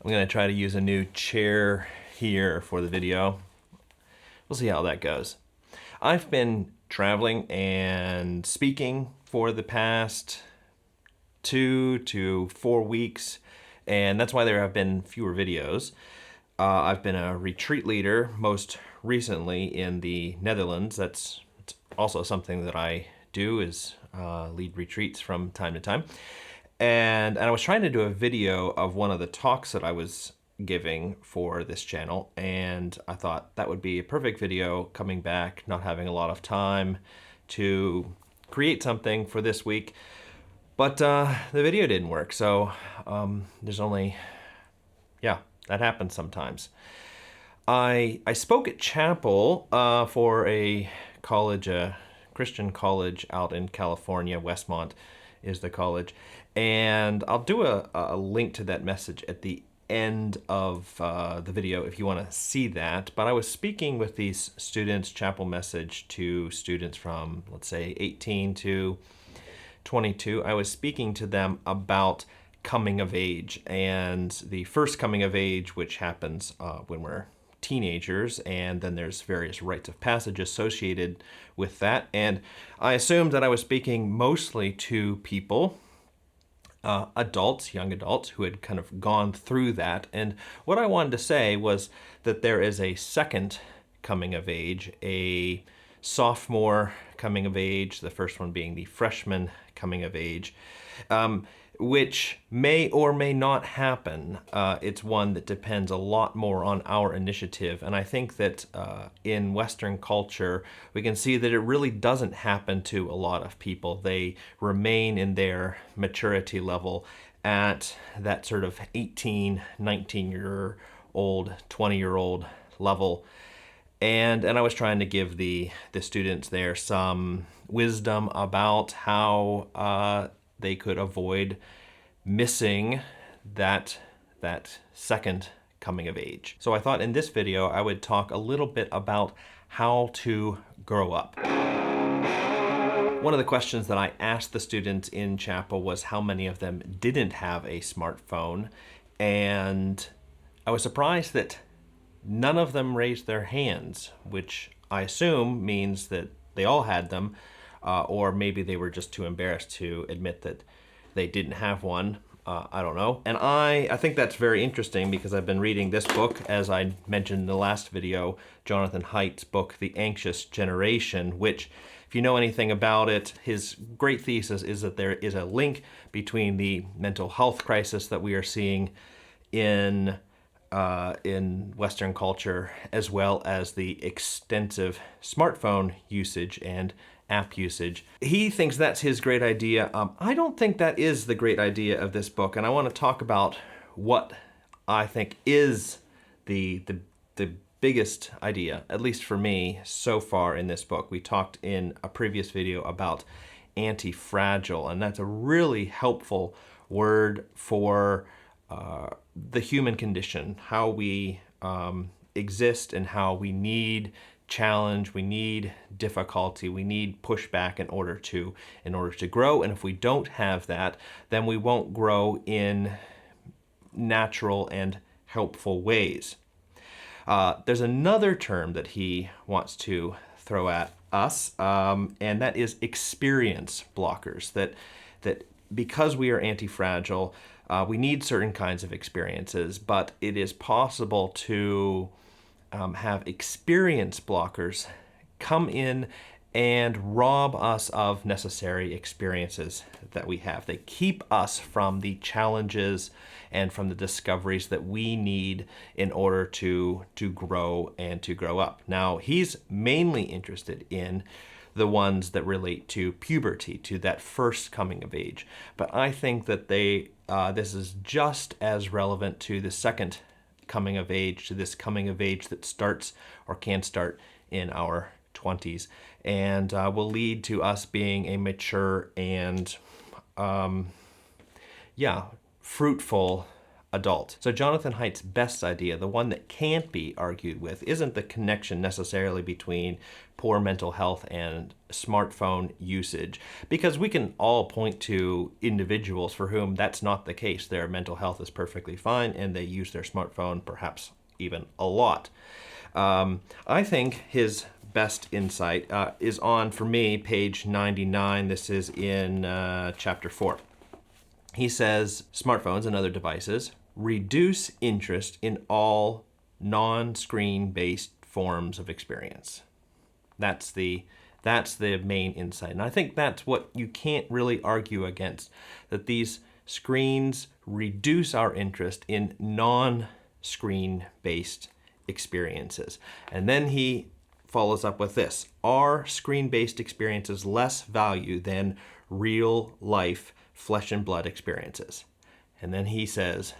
I'm gonna try to use a new chair here for the video. We'll see how that goes. I've been traveling and speaking for the past 2 to 4 weeks, and that's why there have been fewer videos. I've been a retreat leader most recently in the Netherlands. That's also something that I do, is lead retreats from time to time. And I was trying to do a video of one of the talks that I was giving for this channel, and I thought that would be a perfect video coming back, not having a lot of time to create something for this week. But the video didn't work, so there's only, yeah, that happens sometimes. I spoke at chapel for a college, a Christian college out in California. Westmont is the college. And I'll do a link to that message at the end of the video if you want to see that. But I was speaking with these students, chapel message to students from, let's say, 18 to 22. I was speaking to them about coming of age, and the first coming of age, which happens when we're teenagers, and then there's various rites of passage associated with that. And I assumed that I was speaking mostly to people, adults, young adults, who had kind of gone through that. And what I wanted to say was that there is a second coming of age, a sophomore coming of age, the first one being the freshman coming of age, which may or may not happen. It's one that depends a lot more on our initiative. And I think that in Western culture, we can see that it really doesn't happen to a lot of people. They remain in their maturity level at that sort of 18, 19-year-old, 20-year-old level. And I was trying to give the students there some wisdom about how they could avoid missing that second coming of age. So I thought in this video I would talk a little bit about how to grow up. One of the questions that I asked the students in chapel was how many of them didn't have a smartphone, and I was surprised that none of them raised their hands, which I assume means that they all had them, or maybe they were just too embarrassed to admit that they didn't have one. I don't know. And I think that's very interesting, because I've been reading this book, as I mentioned in the last video, Jonathan Haidt's book, The Anxious Generation, which, if you know anything about it, his great thesis is that there is a link between the mental health crisis that we are seeing in Western culture, as well as the extensive smartphone usage and app usage. He thinks that's his great idea. I don't think that is the great idea of this book, and I want to talk about what I think is the biggest idea, at least for me, so far in this book. We talked in a previous video about anti-fragile, and that's a really helpful word for the human condition, how we exist, and how we need challenge, we need difficulty, we need pushback in order to grow. And if we don't have that, then we won't grow in natural and helpful ways. There's another term that he wants to throw at us, and that is experience blockers. That because we are anti-fragile, we need certain kinds of experiences, but it is possible to have experience blockers come in and rob us of necessary experiences that we have. They keep us from the challenges and from the discoveries that we need in order to grow and to grow up. Now, he's mainly interested in the ones that relate to puberty, to that first coming of age. But I think that this is just as relevant to the second coming of age, to this coming of age that starts or can start in our 20s, and will lead to us being a mature and fruitful adult. So Jonathan Haidt's best idea, the one that can't be argued with, isn't the connection necessarily between poor mental health and smartphone usage, because we can all point to individuals for whom that's not the case. Their mental health is perfectly fine and they use their smartphone perhaps even a lot. I think his best insight is on, for me, page 99. This is in chapter 4. He says, smartphones and other devices reduce interest in all non-screen based forms of experience. That's the main insight. And I think that's what you can't really argue against, that these screens reduce our interest in non-screen based experiences. And then he follows up with this: are screen-based experiences less value than real life flesh and blood experiences? And then he says,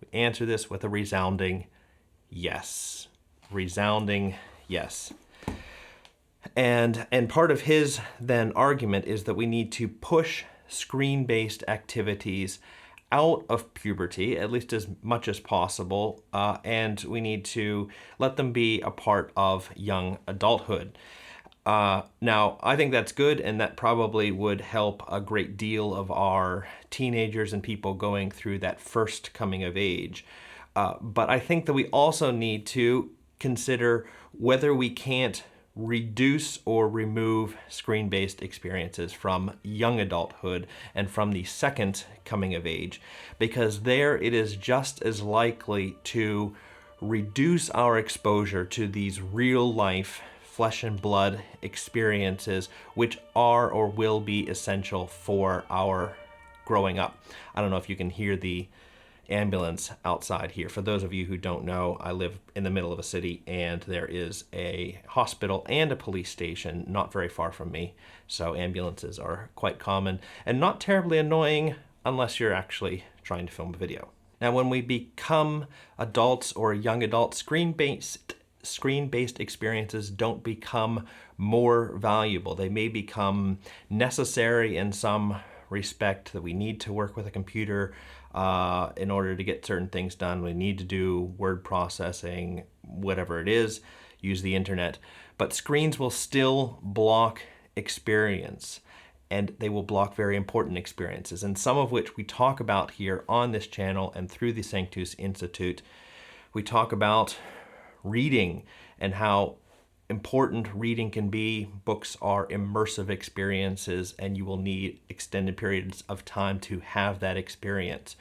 we answer this with a resounding yes. Resounding yes. And part of his then argument is that we need to push screen-based activities out of puberty, at least as much as possible, and we need to let them be a part of young adulthood. Now, I think that's good, and that probably would help a great deal of our teenagers and people going through that first coming of age. But I think that we also need to consider whether we can't reduce or remove screen-based experiences from young adulthood and from the second coming of age, because there it is just as likely to reduce our exposure to these real-life flesh and blood experiences, which are or will be essential for our growing up. I don't know if you can hear the ambulance outside here. For those of you who don't know, I live in the middle of a city and there is a hospital and a police station not very far from me. So ambulances are quite common and not terribly annoying unless you're actually trying to film a video. Now, when we become adults or young adults, screen-based experiences don't become more valuable. They may become necessary in some respect, that we need to work with a computer in order to get certain things done. We need to do word processing, whatever it is, use the internet. But screens will still block experience, and they will block very important experiences, and some of which we talk about here on this channel and through the Sanctus Institute. We talk about reading and how important reading can be. Books are immersive experiences, and you will need extended periods of time to have that experience.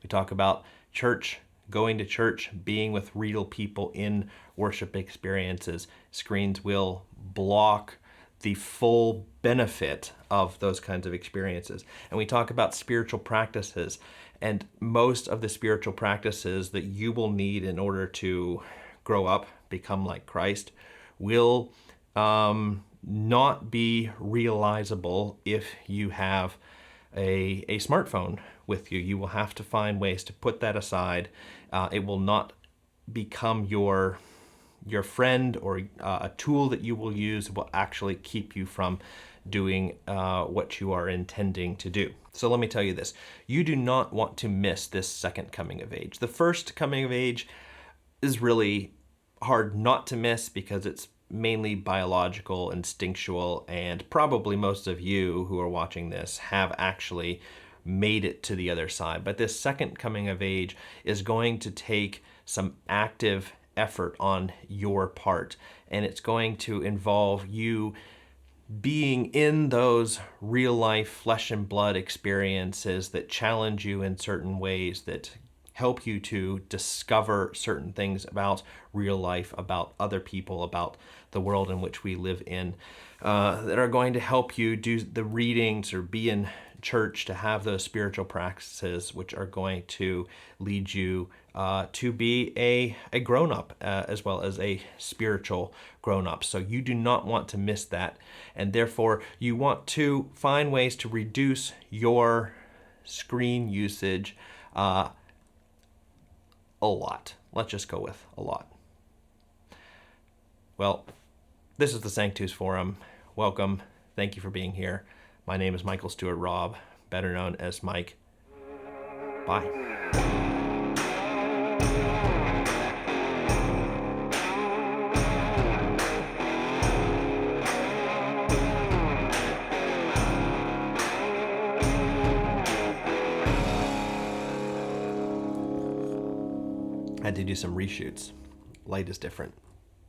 We talk about church, going to church, being with real people in worship experiences. Screens will block the full benefit of those kinds of experiences. And we talk about spiritual practices, and most of the spiritual practices that you will need in order to grow up, become like Christ, will not be realizable if you have a smartphone with you. You will have to find ways to put that aside. It will not become your friend or a tool that you will use. It will actually keep you from doing what you are intending to do. So let me tell you this. You do not want to miss this second coming of age. The first coming of age is really hard not to miss because it's mainly biological, instinctual, and probably most of you who are watching this have actually made it to the other side. But this second coming of age is going to take some active effort on your part, and it's going to involve you being in those real life flesh and blood experiences that challenge you in certain ways, that help you to discover certain things about real life, about other people, about the world in which we live in, that are going to help you do the readings or be in church, to have those spiritual practices which are going to lead you to be a grown-up as well as a spiritual grown-up. So you do not want to miss that, and therefore you want to find ways to reduce your screen usage a lot. Let's just go with a lot. Well, this is the Sanctus Forum. Welcome. Thank you for being here. My name is Stewart Robb, better known as Mike. Bye. I had to do some reshoots. Light is different.